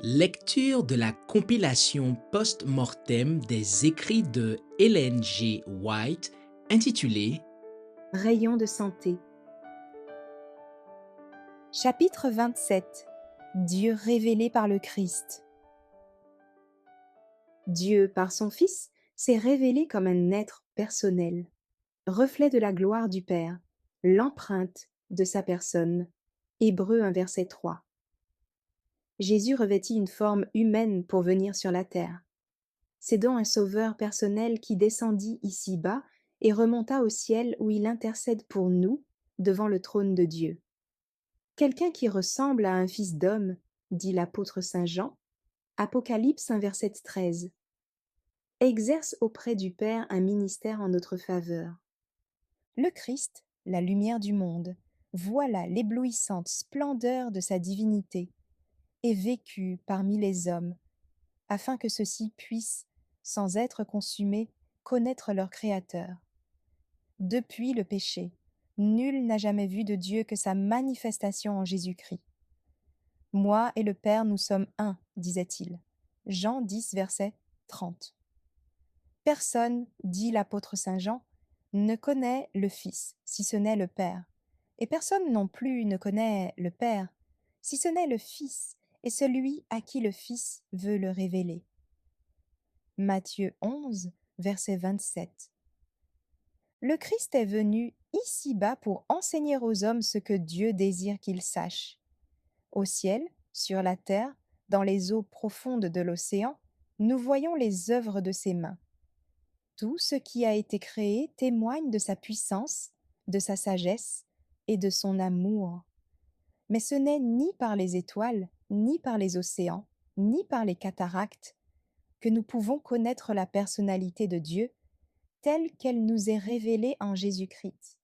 Lecture de la compilation post-mortem des écrits de Ellen G. White intitulée Rayon de santé. Chapitre 27. Dieu révélé par le Christ. Dieu, par son Fils, s'est révélé comme un être personnel, reflet de la gloire du Père, l'empreinte de sa personne. Hébreux 1 verset 3. Jésus revêtit une forme humaine pour venir sur la terre. C'est donc un sauveur personnel qui descendit ici-bas et remonta au ciel où il intercède pour nous devant le trône de Dieu. Quelqu'un qui ressemble à un fils d'homme, dit l'apôtre saint Jean, Apocalypse 1 verset 13, exerce auprès du Père un ministère en notre faveur. Le Christ, la lumière du monde, voilà l'éblouissante splendeur de sa divinité, et vécu parmi les hommes, afin que ceux-ci puissent, sans être consumés, connaître leur Créateur. Depuis le péché, nul n'a jamais vu de Dieu que sa manifestation en Jésus-Christ. Moi et le Père, nous sommes un, disait-il. Jean 10, verset 30. Personne, dit l'apôtre saint Jean, ne connaît le Fils, si ce n'est le Père. Et personne non plus ne connaît le Père, si ce n'est le Fils, et celui à qui le Fils veut le révéler. Matthieu 11, verset 27. Le Christ est venu ici-bas pour enseigner aux hommes ce que Dieu désire qu'ils sachent. Au ciel, sur la terre, dans les eaux profondes de l'océan, nous voyons les œuvres de ses mains. Tout ce qui a été créé témoigne de sa puissance, de sa sagesse et de son amour. Mais ce n'est ni par les étoiles, ni par les océans, ni par les cataractes que nous pouvons connaître la personnalité de Dieu telle qu'elle nous est révélée en Jésus-Christ.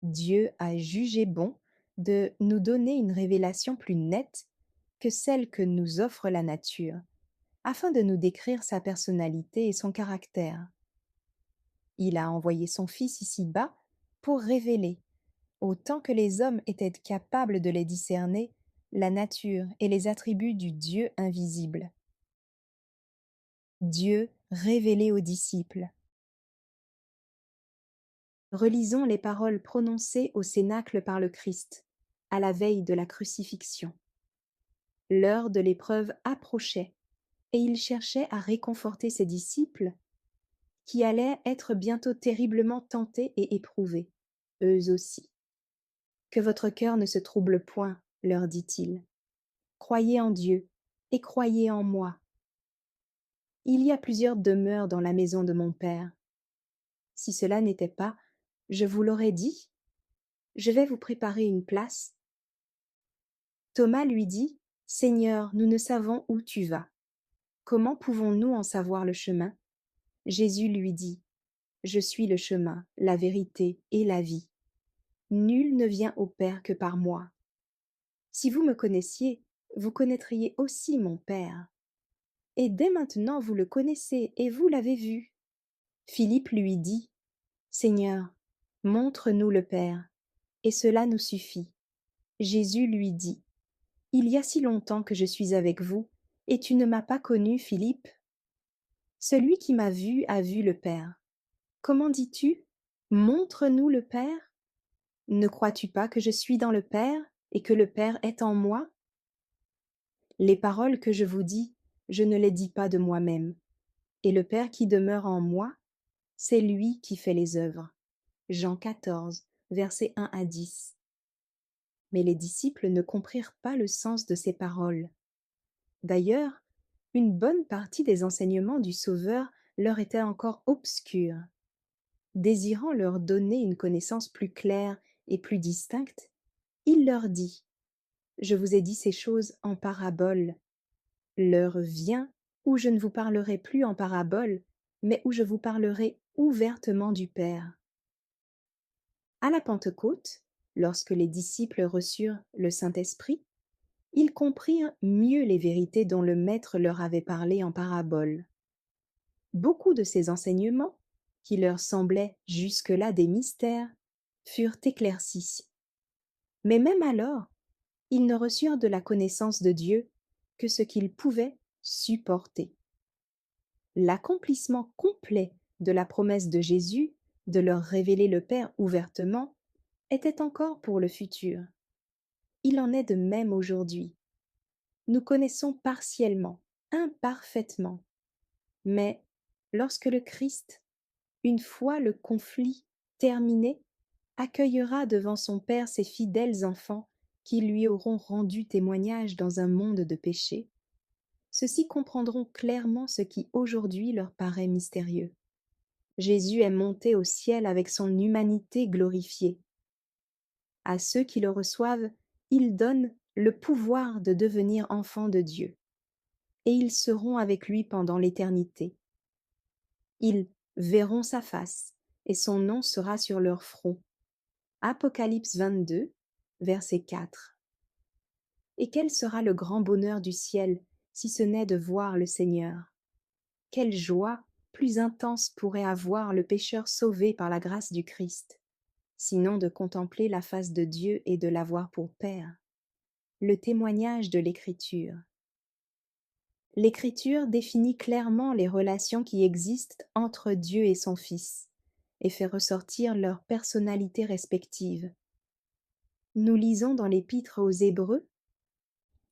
Dieu a jugé bon de nous donner une révélation plus nette que celle que nous offre la nature, afin de nous décrire sa personnalité et son caractère. Il a envoyé son Fils ici-bas pour révéler, autant que les hommes étaient capables de les discerner, la nature et les attributs du Dieu invisible. Dieu révélé aux disciples. Relisons les paroles prononcées au cénacle par le Christ, à la veille de la crucifixion. L'heure de l'épreuve approchait, et il cherchait à réconforter ses disciples, qui allaient être bientôt terriblement tentés et éprouvés, eux aussi. Que votre cœur ne se trouble point, leur dit-il. Croyez en Dieu, et croyez en moi. Il y a plusieurs demeures dans la maison de mon Père. Si cela n'était pas, je vous l'aurais dit. Je vais vous préparer une place. Thomas lui dit, Seigneur, nous ne savons où tu vas. Comment pouvons-nous en savoir le chemin? Jésus lui dit, Je suis le chemin, la vérité et la vie. Nul ne vient au Père que par moi. Si vous me connaissiez, vous connaîtriez aussi mon Père. Et dès maintenant vous le connaissez et vous l'avez vu. Philippe lui dit, Seigneur, montre-nous le Père, et cela nous suffit. Jésus lui dit, Il y a si longtemps que je suis avec vous, et tu ne m'as pas connu, Philippe? Celui qui m'a vu a vu le Père. Comment dis-tu? Montre-nous le Père? Ne crois-tu pas que je suis dans le Père, et que le Père est en moi? Les paroles que je vous dis, je ne les dis pas de moi-même, et le Père qui demeure en moi, c'est lui qui fait les œuvres. Jean 14, versets 1 à 10. Mais les disciples ne comprirent pas le sens de ces paroles. D'ailleurs, une bonne partie des enseignements du Sauveur leur était encore obscure. Désirant leur donner une connaissance plus claire et plus distincte, il leur dit, Je vous ai dit ces choses en parabole. L'heure vient où je ne vous parlerai plus en parabole, mais où je vous parlerai ouvertement du Père. À la Pentecôte, lorsque les disciples reçurent le Saint-Esprit, ils comprirent mieux les vérités dont le Maître leur avait parlé en parabole. Beaucoup de ces enseignements, qui leur semblaient jusque-là des mystères, furent éclaircis. Mais même alors, ils ne reçurent de la connaissance de Dieu que ce qu'ils pouvaient supporter. L'accomplissement complet de la promesse de Jésus de leur révéler le Père ouvertement était encore pour le futur. Il en est de même aujourd'hui. Nous connaissons partiellement, imparfaitement, mais lorsque le Christ, une fois le conflit terminé, accueillera devant son Père ses fidèles enfants qui lui auront rendu témoignage dans un monde de péché, ceux-ci comprendront clairement ce qui aujourd'hui leur paraît mystérieux. Jésus est monté au ciel avec son humanité glorifiée. À ceux qui le reçoivent, il donne le pouvoir de devenir enfants de Dieu, et ils seront avec lui pendant l'éternité. Ils verront sa face, et son nom sera sur leur front. Apocalypse 22, verset 4. Et quel sera le grand bonheur du ciel si ce n'est de voir le Seigneur? Quelle joie plus intense pourrait avoir le pécheur sauvé par la grâce du Christ, sinon de contempler la face de Dieu et de l'avoir pour Père? Le témoignage de l'Écriture. L'Écriture définit clairement les relations qui existent entre Dieu et son Fils et fait ressortir leurs personnalités respectives. Nous lisons dans l'Épître aux Hébreux: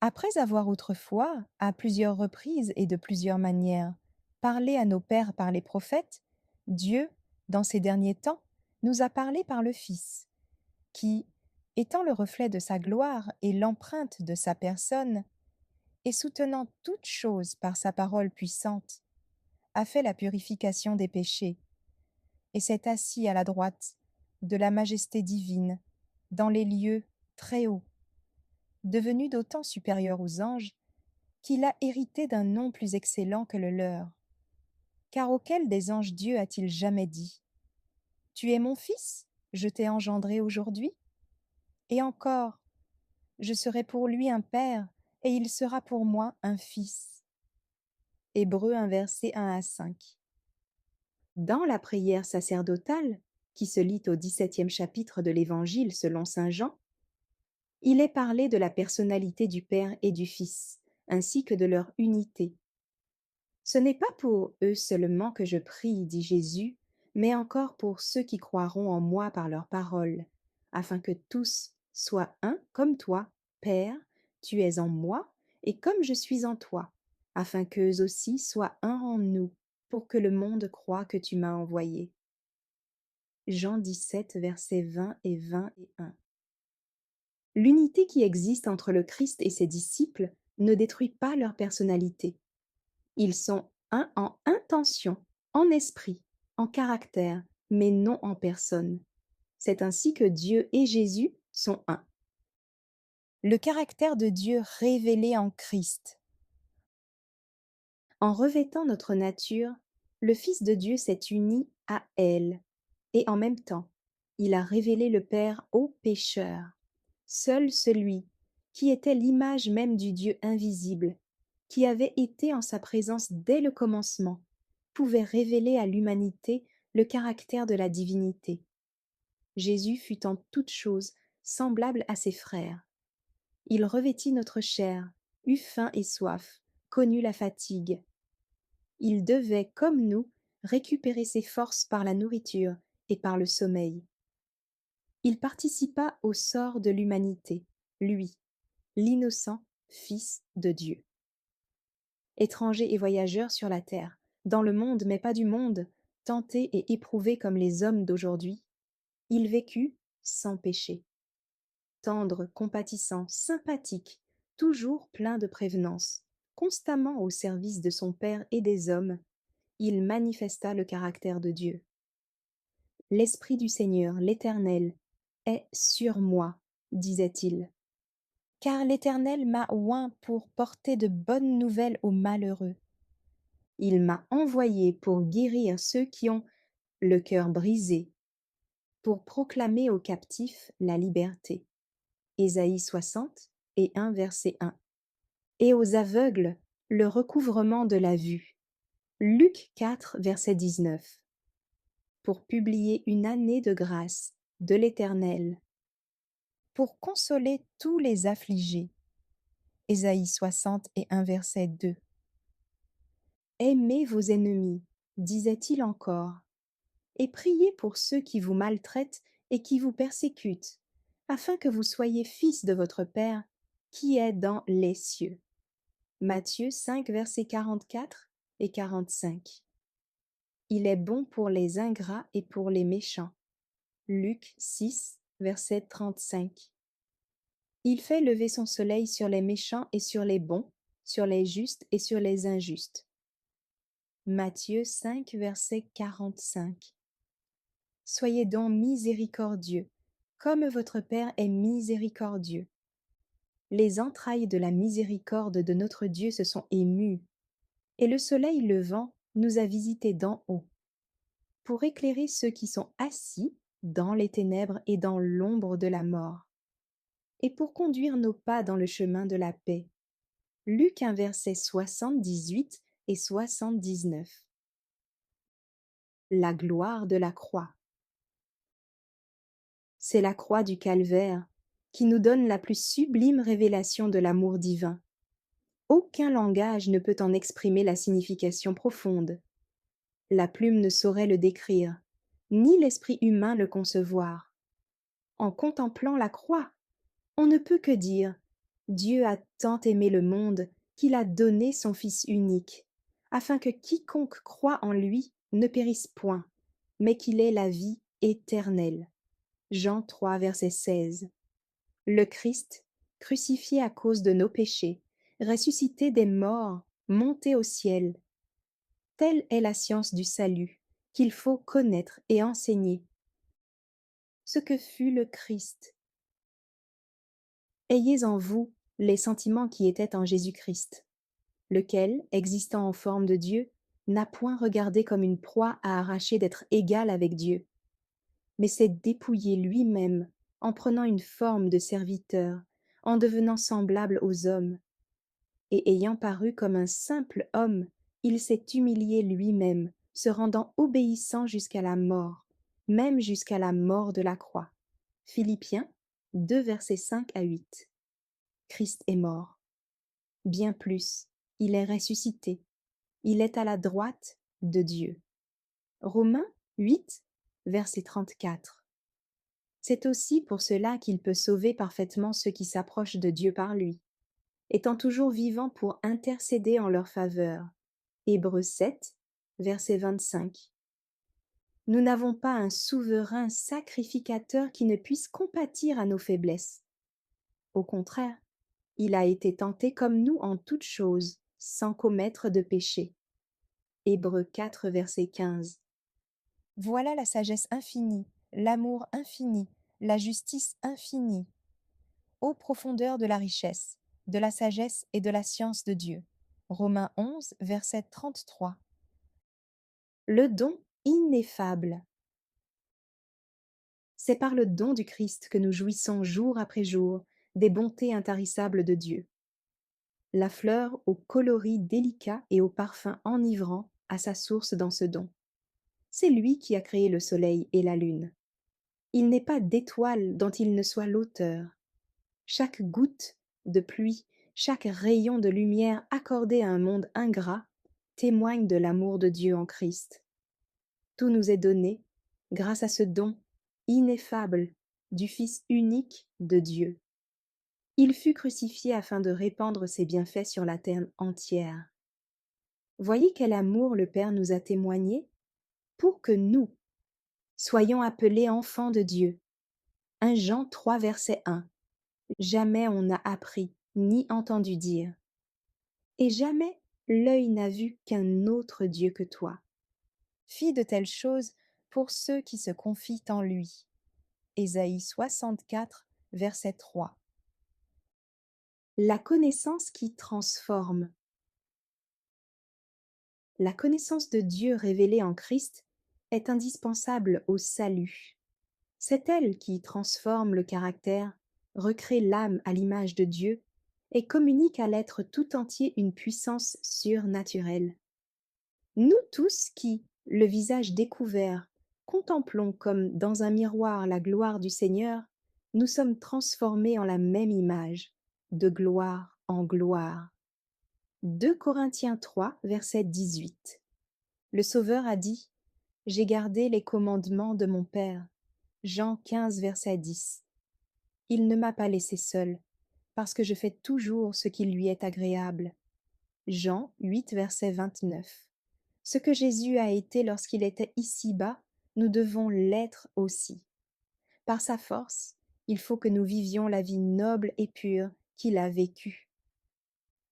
Après avoir autrefois, à plusieurs reprises et de plusieurs manières, parlé à nos pères par les prophètes, Dieu, dans ces derniers temps, nous a parlé par le Fils, qui, étant le reflet de sa gloire et l'empreinte de sa personne, et soutenant toutes choses par sa parole puissante, a fait la purification des péchés, et s'est assis à la droite de la majesté divine, dans les lieux très hauts, devenu d'autant supérieur aux anges qu'il a hérité d'un nom plus excellent que le leur. Car auquel des anges Dieu a-t-il jamais dit: Tu es mon fils, je t'ai engendré aujourd'hui? Et encore, je serai pour lui un père, et il sera pour moi un fils. Hébreux 1, versets 1 à 5. Dans la prière sacerdotale, qui se lit au 17e chapitre de l'Évangile selon saint Jean, il est parlé de la personnalité du Père et du Fils, ainsi que de leur unité. Ce n'est pas pour eux seulement que je prie, dit Jésus, mais encore pour ceux qui croiront en moi par leur parole, afin que tous soient un comme toi, Père, tu es en moi, et comme je suis en toi, afin qu'eux aussi soient un en nous, pour que le monde croie que tu m'as envoyé. Jean 17, versets 20 et 21. L'unité qui existe entre le Christ et ses disciples ne détruit pas leur personnalité. Ils sont un en intention, en esprit, en caractère, mais non en personne. C'est ainsi que Dieu et Jésus sont un. Le caractère de Dieu révélé en Christ. En revêtant notre nature, le Fils de Dieu s'est uni à elle, et en même temps, il a révélé le Père aux pécheurs. Seul celui qui était l'image même du Dieu invisible, qui avait été en sa présence dès le commencement, pouvait révéler à l'humanité le caractère de la divinité. Jésus fut en toutes choses semblable à ses frères. Il revêtit notre chair, eut faim et soif, connut la fatigue. Il devait, comme nous, récupérer ses forces par la nourriture et par le sommeil. Il participa au sort de l'humanité, lui, l'innocent Fils de Dieu. Étranger et voyageur sur la terre, dans le monde mais pas du monde, tenté et éprouvé comme les hommes d'aujourd'hui, il vécut sans péché. Tendre, compatissant, sympathique, toujours plein de prévenance, constamment au service de son Père et des hommes, il manifesta le caractère de Dieu. L'Esprit du Seigneur, l'Éternel, est sur moi, disait-il. Car l'Éternel m'a oint pour porter de bonnes nouvelles aux malheureux. Il m'a envoyé pour guérir ceux qui ont le cœur brisé, pour proclamer aux captifs la liberté. Ésaïe 60 et 1 verset 1. Et aux aveugles le recouvrement de la vue. Luc 4 verset 19. Pour publier une année de grâce de l'Éternel, pour consoler tous les affligés, Ésaïe 61, verset 2. Aimez vos ennemis, disait-il encore, et priez pour ceux qui vous maltraitent et qui vous persécutent, afin que vous soyez fils de votre Père qui est dans les cieux. Matthieu 5, versets 44 et 45. Il est bon pour les ingrats et pour les méchants. Luc 6, verset 35. Il fait lever son soleil sur les méchants et sur les bons, sur les justes et sur les injustes. Matthieu 5, verset 45. Soyez donc miséricordieux, comme votre Père est miséricordieux. Les entrailles de la miséricorde de notre Dieu se sont émues, et le soleil levant nous a visités d'en haut, pour éclairer ceux qui sont assis dans les ténèbres et dans l'ombre de la mort, et pour conduire nos pas dans le chemin de la paix. Luc 1, verset 78 et 79. La gloire de la croix. C'est la croix du calvaire qui nous donne la plus sublime révélation de l'amour divin. Aucun langage ne peut en exprimer la signification profonde. La plume ne saurait le décrire, ni l'esprit humain le concevoir. En contemplant la croix, on ne peut que dire « Dieu a tant aimé le monde qu'il a donné son Fils unique, afin que quiconque croit en lui ne périsse point, mais qu'il ait la vie éternelle. » Jean 3, verset 16. Le Christ, crucifié à cause de nos péchés, ressuscité des morts, monté au ciel. Telle est la science du salut qu'il faut connaître et enseigner. Ce que fut le Christ. Ayez en vous les sentiments qui étaient en Jésus-Christ, lequel, existant en forme de Dieu, n'a point regardé comme une proie à arracher d'être égal avec Dieu, mais s'est dépouillé lui-même en prenant une forme de serviteur, en devenant semblable aux hommes. Et ayant paru comme un simple homme, il s'est humilié lui-même, se rendant obéissant jusqu'à la mort, même jusqu'à la mort de la croix. Philippiens 2, versets 5 à 8. Christ est mort. Bien plus, il est ressuscité. Il est à la droite de Dieu. Romains 8, verset 34. C'est aussi pour cela qu'il peut sauver parfaitement ceux qui s'approchent de Dieu par lui, étant toujours vivant pour intercéder en leur faveur. Hébreux 7, verset 25. Nous n'avons pas un souverain sacrificateur qui ne puisse compatir à nos faiblesses. Au contraire, il a été tenté comme nous en toutes choses, sans commettre de péché. Hébreux 4, verset 15. Voilà la sagesse infinie, l'amour infini, la justice infinie. Ô profondeur de la richesse, de la sagesse et de la science de Dieu. Romains 11, verset 33. Le don ineffable. C'est par le don du Christ que nous jouissons jour après jour des bontés intarissables de Dieu. La fleur au coloris délicat et au parfum enivrant a sa source dans ce don. C'est lui qui a créé le soleil et la lune. Il n'est pas d'étoile dont il ne soit l'auteur. Chaque goutte de pluie, chaque rayon de lumière accordé à un monde ingrat témoigne de l'amour de Dieu en Christ. Tout nous est donné grâce à ce don ineffable du Fils unique de Dieu. Il fut crucifié afin de répandre ses bienfaits sur la terre entière. Voyez quel amour le Père nous a témoigné pour que nous soyons appelés enfants de Dieu. 1 Jean 3, verset 1. Jamais on n'a appris ni entendu dire. Et jamais l'œil n'a vu qu'un autre Dieu que toi. Fis de telles choses pour ceux qui se confient en lui. Ésaïe 64, verset 3. La connaissance qui transforme. La connaissance de Dieu révélée en Christ est indispensable au salut. C'est elle qui transforme le caractère, recrée l'âme à l'image de Dieu et communique à l'être tout entier une puissance surnaturelle. Nous tous qui, le visage découvert, contemplons comme dans un miroir la gloire du Seigneur, nous sommes transformés en la même image, de gloire en gloire. 2 Corinthiens 3, verset 18. Le Sauveur a dit: J'ai gardé les commandements de mon Père. Jean 15, verset 10. Il ne m'a pas laissé seul, parce que je fais toujours ce qui lui est agréable. Jean 8, verset 29. Ce que Jésus a été lorsqu'il était ici-bas, nous devons l'être aussi. Par sa force, il faut que nous vivions la vie noble et pure qu'il a vécue.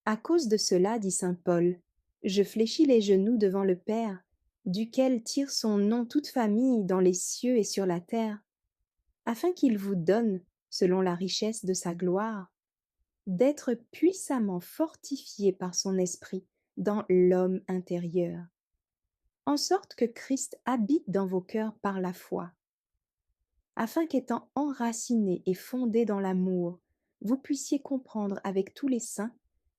À cause de cela, dit saint Paul, je fléchis les genoux devant le Père, duquel tire son nom toute famille dans les cieux et sur la terre, afin qu'il vous donne, selon la richesse de sa gloire, d'être puissamment fortifiés par son esprit dans l'homme intérieur, en sorte que Christ habite dans vos cœurs par la foi, afin qu'étant enracinés et fondés dans l'amour, vous puissiez comprendre avec tous les saints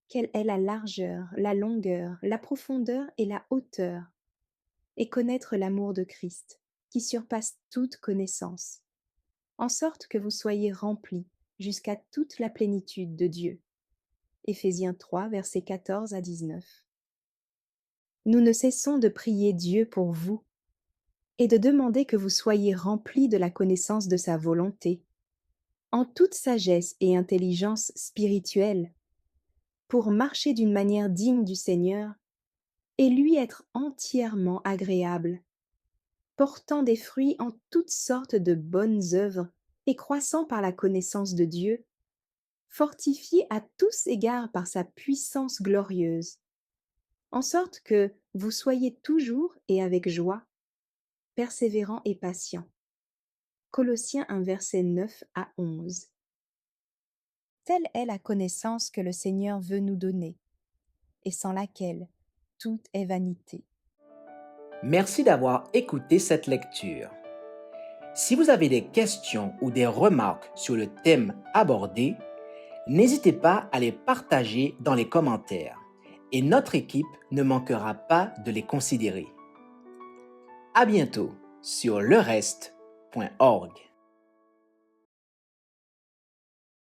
quelle est la largeur, la longueur, la profondeur et la hauteur, et connaître l'amour de Christ, qui surpasse toute connaissance, en sorte que vous soyez remplis jusqu'à toute la plénitude de Dieu. Éphésiens 3, versets 14 à 19. Nous ne cessons de prier Dieu pour vous et de demander que vous soyez remplis de la connaissance de sa volonté, en toute sagesse et intelligence spirituelle, pour marcher d'une manière digne du Seigneur et lui être entièrement agréable, portant des fruits en toutes sortes de bonnes œuvres et croissant par la connaissance de Dieu, fortifié à tous égards par sa puissance glorieuse, en sorte que vous soyez toujours et avec joie, persévérants et patients. Colossiens 1, verset 9 à 11. Telle est la connaissance que le Seigneur veut nous donner, et sans laquelle tout est vanité. Merci d'avoir écouté cette lecture. Si vous avez des questions ou des remarques sur le thème abordé, n'hésitez pas à les partager dans les commentaires et notre équipe ne manquera pas de les considérer. À bientôt sur lereste.org.